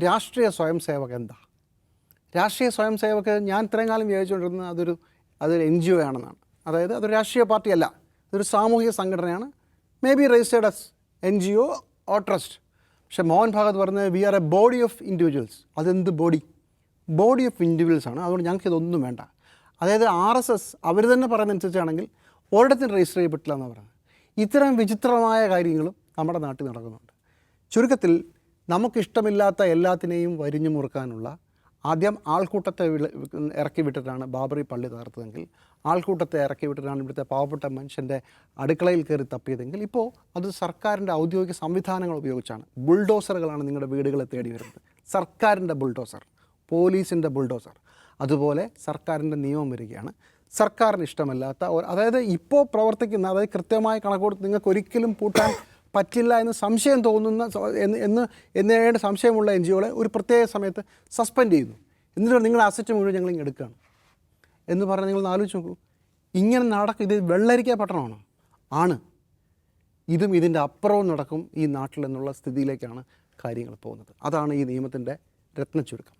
രാഷ്ട്രീയ സ്വയം സേവക എന്താ? രാഷ്ട്രീയ സ്വയം സേവക ഞാൻ ഇത്രയും കാലം വിചാരിച്ചുകൊണ്ടിരുന്നത് അതൊരു NGO ആണെന്നാണ്. അതായത് അതൊരു രാഷ്ട്രീയ പാർട്ടിയല്ല, ഇതൊരു സാമൂഹിക സംഘടനയാണ്. Maybe registered as NGO or trust. പക്ഷേ മോഹൻ ഭാഗവത് പറഞ്ഞത് we are a body of individuals. അതെന്ത് ബോഡി ഓഫ് ഇൻഡിവിജ്വൽസ് ആണ്. അതുകൊണ്ട് ഞങ്ങൾക്ക് ഇതൊന്നും വേണ്ട. അതായത് RSS അവർ തന്നെ പറയുന്നതനുസരിച്ചാണെങ്കിൽ ഒരിടത്തും രജിസ്റ്റർ ചെയ്യപ്പെട്ടില്ല എന്നാണ് പറയുന്നത്. ഇത്തരം വിചിത്രമായ കാര്യങ്ങളും നമ്മുടെ നാട്ടിൽ നടക്കുന്നുണ്ട്. ചുരുക്കത്തിൽ നമുക്കിഷ്ടമില്ലാത്ത എല്ലാത്തിനെയും വരിഞ്ഞു മുറുക്കാനുള്ള ആദ്യം ആൾക്കൂട്ടത്തെ ഇറക്കി വിട്ടിട്ടാണ് ബാബറി പള്ളി തകർത്തതെങ്കിൽ, ആൾക്കൂട്ടത്തെ ഇറക്കി വിട്ടിട്ടാണ് ഇവിടുത്തെ പാവപ്പെട്ട മനുഷ്യൻ്റെ അടുക്കളയിൽ കയറി തപ്പിയതെങ്കിൽ, ഇപ്പോൾ അത് സർക്കാരിൻ്റെ ഔദ്യോഗിക സംവിധാനങ്ങൾ ഉപയോഗിച്ചാണ്. ബുൾഡോസറുകളാണ് നിങ്ങളുടെ വീടുകളെ തേടി വരുന്നത്. സർക്കാരിൻ്റെ ബുൾഡോസർ, പോലീസിൻ്റെ ബുൾഡോസർ. അതുപോലെ സർക്കാരിൻ്റെ നിയമം വരികയാണ്. സർക്കാരിന് ഇഷ്ടമല്ലാത്ത അതായത് ഇപ്പോൾ പ്രവർത്തിക്കുന്ന, അതായത് കൃത്യമായ കണക്കുകൂടി നിങ്ങൾക്ക് ഒരിക്കലും പൂട്ടാൻ പറ്റില്ല എന്ന് സംശയം തോന്നുന്ന എന്നേണ്ട സംശയമുള്ള NGOകളെ ഒരു പ്രത്യേക സമയത്ത് സസ്പെൻഡ് ചെയ്യുന്നു. എന്നിട്ട് നിങ്ങളുടെ അസറ്റ് മുഴുവൻ ഞങ്ങളിങ്ങനെ എടുക്കുകയാണ് എന്ന് പറഞ്ഞാൽ നിങ്ങൾ ആലോചിച്ച് നോക്കൂ. ഇങ്ങനെ ഇത് വെള്ളരിക്ക പട്ടണമാണ്. ഇതും ഇതിൻ്റെ അപ്പുറവും നടക്കും ഈ നാട്ടിൽ എന്നുള്ള സ്ഥിതിയിലേക്കാണ് കാര്യങ്ങൾ പോകുന്നത്. അതാണ് ഈ നിയമത്തിൻ്റെ രത്നച്ചുരുക്കം.